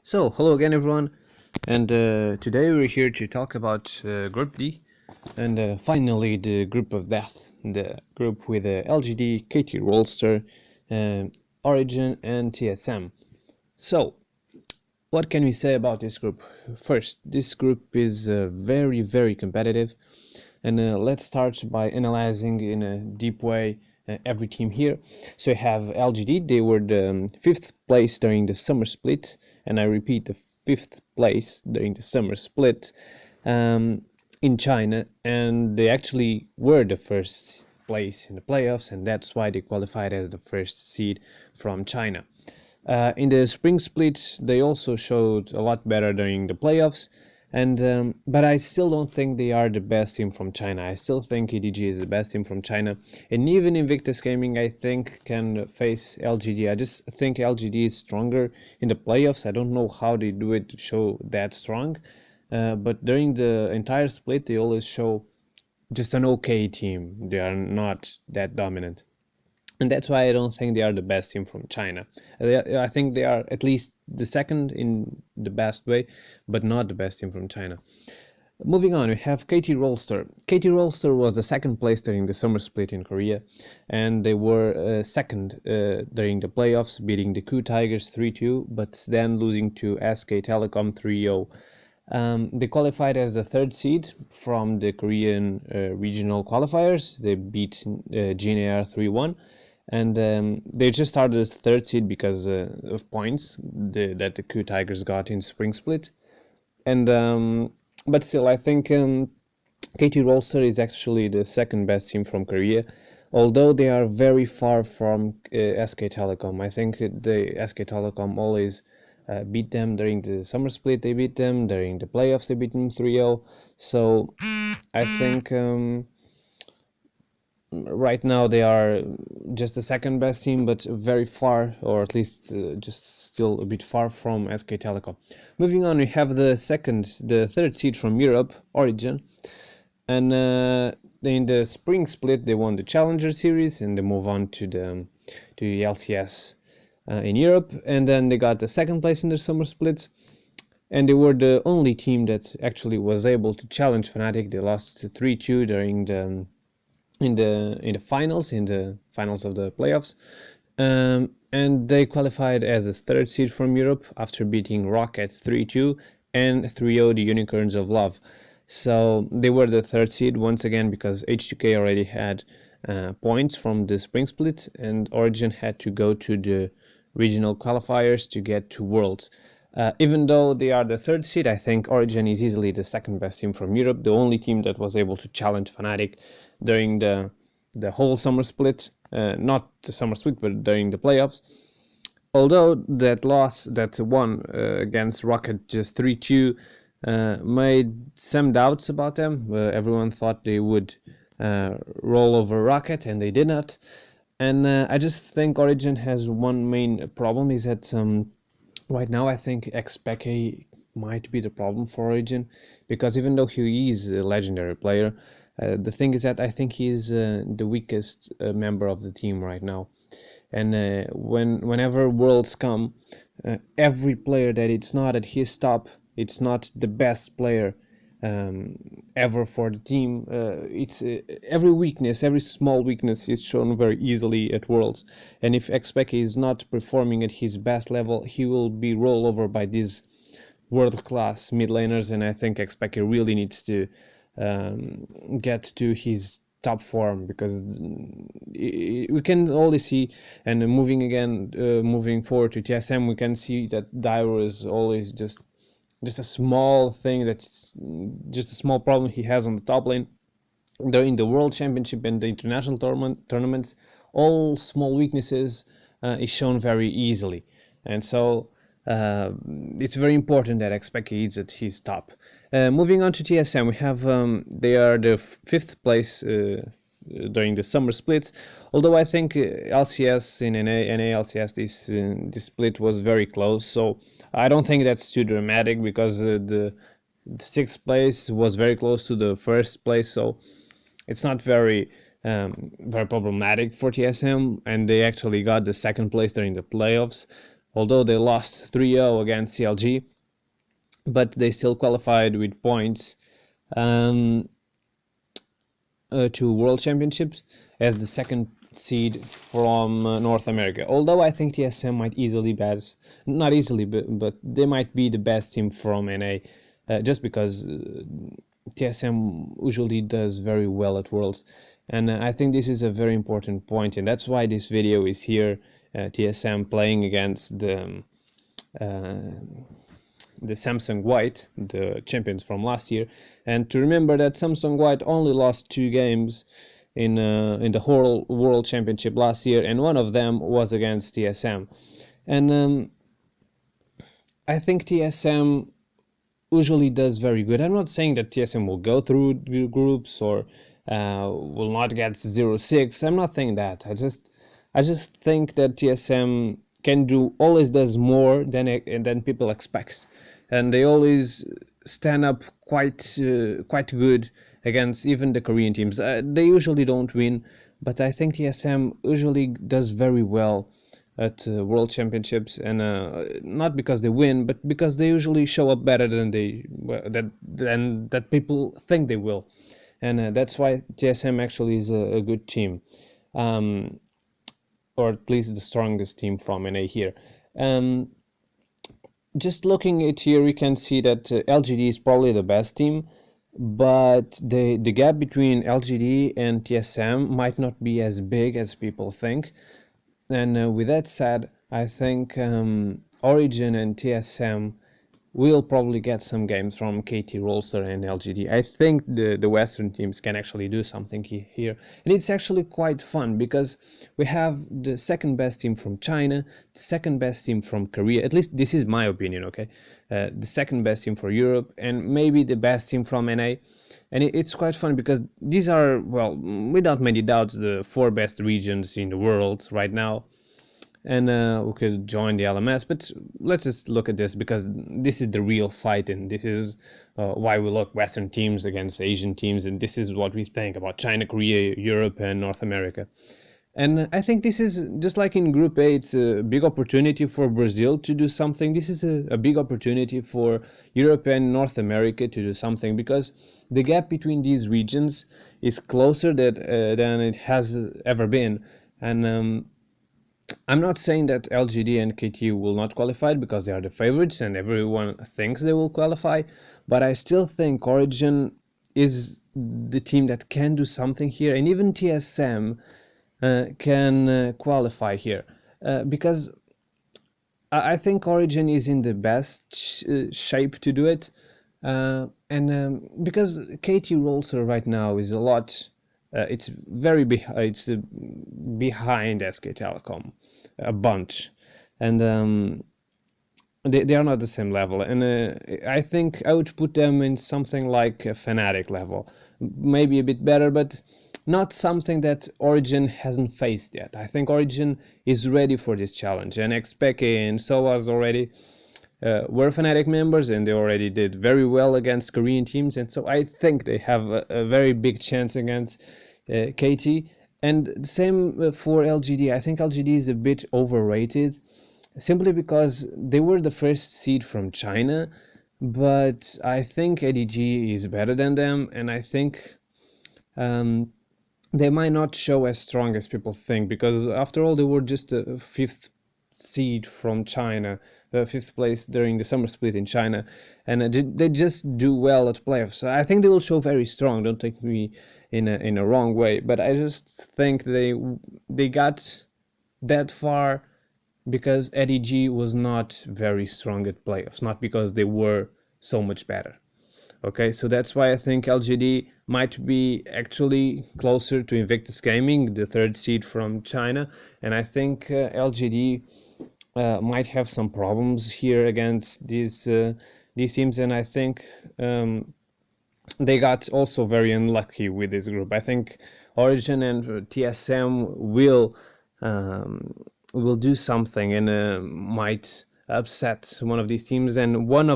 So, hello again, everyone, and today we're here to talk about Group D, and finally the group of death, the group with LGD, KT Rolster, Origin, and TSM. So, what can we say about this group? First, this group is very, very competitive, and let's start by analyzing in a deep way every team here. So you have LGD, they were the fifth place during the summer split, and I repeat, the fifth place during the summer split um, in China, and they actually were the first place in the playoffs, and that's why they qualified as the first seed from China. In the spring split, they also showed a lot better during the playoffs, and but I still don't think they are the best team from China. I still think EDG is the best team from China, and even Invictus Gaming, I think, can face LGD. I just think LGD is stronger in the playoffs. I don't know how they do it to show that strong, but during the entire split, they always show just an okay team. They are not that dominant, and that's why I don't think they are the best team from China. I think they are at least the second in the best way, but not the best team from China. Moving on, we have KT Rolster. KT Rolster was the second place during the summer split in Korea, and they were second during the playoffs, beating the Ku Tigers 3-2, but then losing to SK Telecom 3-0. They qualified as the third seed from the Korean regional qualifiers. They beat GNR 3-1, and they just started as third seed because of points that the Ku Tigers got in spring split. And but still, I think KT Rolster is actually the second best team from Korea, although they are very far from SK Telecom. I think the SK Telecom always beat them during the summer split. They beat them during the playoffs. They beat them 3-0. So I think right now they are just the second best team, but very far, or at least just still a bit far from SK Telecom. Moving on, we have the third seed from Europe, Origin, and in the spring split they won the Challenger Series and they move on to the LCS in Europe, and then they got the second place in the summer splits. And they were the only team that actually was able to challenge Fnatic. They lost 3-2 during the in the finals of the playoffs, and they qualified as the third seed from Europe after beating Rocket 3-2 and 3-0 the Unicorns of Love. So they were the third seed once again because H2K already had points from the spring split, and Origin had to go to the regional qualifiers to get to Worlds. Even though they are the third seed, I think Origin is easily the second best team from Europe, the only team that was able to challenge Fnatic during the whole summer split, not the summer split, but during the playoffs. Although that loss, that won against Rocket just 3-2, made some doubts about them. Everyone thought they would roll over Rocket, and they did not. And I just think Origin has one main problem, is that right now I think Xpeke might be the problem for Origin, because even though he is a legendary player, the thing is that I think he's the weakest member of the team right now. And whenever Worlds come, every player that it's not at his top, it's not the best player ever for the team. It's every weakness, every small weakness is shown very easily at Worlds. And if Xpeke is not performing at his best level, he will be rolled over by these world-class mid laners. And I think Xpeke really needs to get to his top form, because we can only see, and moving forward to TSM, we can see that Dyro is always just a small thing, that's just a small problem he has on the top lane. In the World Championship and the international tournaments, all small weaknesses is shown very easily, and so it's very important that Xpeke is at his top. Moving on to TSM, we have they are the fifth place during the summer splits. Although I think LCS in NA LCS, this split was very close, so I don't think that's too dramatic, because the sixth place was very close to the first place, so it's not very problematic for TSM, and they actually got the second place during the playoffs. although they lost 3-0 against CLG, but they still qualified with points um, to World Championships as the second seed from North America. Although I think TSM might easily best, not easily, but they might be the best team from NA, just because TSM usually does very well at Worlds. And I think this is a very important point, and that's why this video is here. TSM playing against the Samsung White, the champions from last year, and to remember that Samsung White only lost 2 games in the whole World Championship last year, and one of them was against TSM. And I think TSM usually does very good. I'm not saying that TSM will go through groups or will not get 0-6. I'm not saying that. I just think that TSM can do always does more than people expect, and they always stand up quite good against even the Korean teams. They usually don't win, but I think TSM usually does very well at World Championships, and not because they win, but because they usually show up better than that people think they will, and that's why TSM actually is a good team, or at least the strongest team from NA here. Just looking at here, we can see that LGD is probably the best team, but the gap between LGD and TSM might not be as big as people think. And with that said, I think Origin and TSM will probably get some games from KT Rolster and LGD. I think the Western teams can actually do something here. And it's actually quite fun because we have the second best team from China, the second best team from Korea, at least this is my opinion, okay? The second best team for Europe, and maybe the best team from NA. And it's quite fun because these are, well, without many doubts, the 4 best regions in the world right now. And we could join the LMS, but let's just look at this because this is the real fight, and this is why we look Western teams against Asian teams, and this is what we think about China, Korea, Europe, and North America. And I think this is just like in Group A, it's a big opportunity for Brazil to do something. This is a big opportunity for Europe and North America to do something, because the gap between these regions is closer than it has ever been. And I'm not saying that LGD and KT will not qualify because they are the favorites and everyone thinks they will qualify, but I still think Origin is the team that can do something here, and even TSM can qualify here, because I think Origin is in the best shape to do it, and because KT Rolster right now is a lot, it's very behind SK Telecom a bunch, and they are not the same level, and I think I would put them in something like a Fnatic level, maybe a bit better, but not something that Origin hasn't faced yet. I think Origin is ready for this challenge, and XPK and SOAS already were Fnatic members, and they already did very well against Korean teams, and so I think they have a very big chance against KT. And same for LGD. I think LGD is a bit overrated, simply because they were the first seed from China, but I think ADG is better than them, and I think they might not show as strong as people think, because after all, they were just a 5th seed from China, 5th place during the summer split in China, and they just do well at playoffs. I think they will show very strong, don't take me in a wrong way, but I just think they got that far because ADG was not very strong at playoffs, not because they were so much better. Okay, so that's why I think LGD might be actually closer to Invictus Gaming, the 3rd seed from China, and I think LGD might have some problems here against these teams, and I think they got also very unlucky with this group. I think Origin and TSM will do something and might upset one of these teams, and one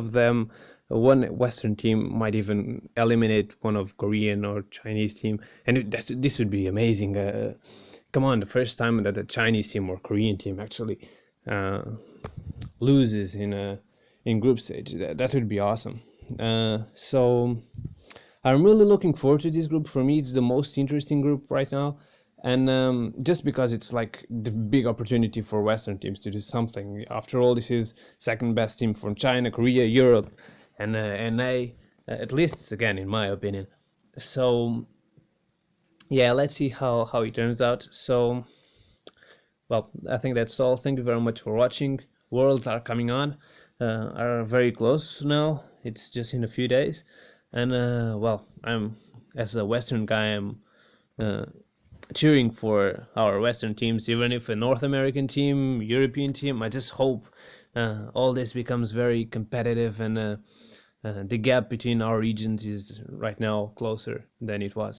Western team might even eliminate one of Korean or Chinese team, and this would be amazing. Come on, the first time that a Chinese team or Korean team actually loses in group stage. That would be awesome. So I'm really looking forward to this group. For me, it's the most interesting group right now, and just because it's like the big opportunity for Western teams to do something. After all, this is second best team from China, Korea, Europe, and NA, at least again in my opinion. So yeah, let's see how it turns out. So well, I think that's all. Thank you very much for watching. Worlds are coming on, are very close now. It's just in a few days, and well, I'm as a Western guy, I'm uh, cheering for our Western teams, even if a North American team, European team. I just hope all this becomes very competitive, and the gap between our regions is right now closer than it was.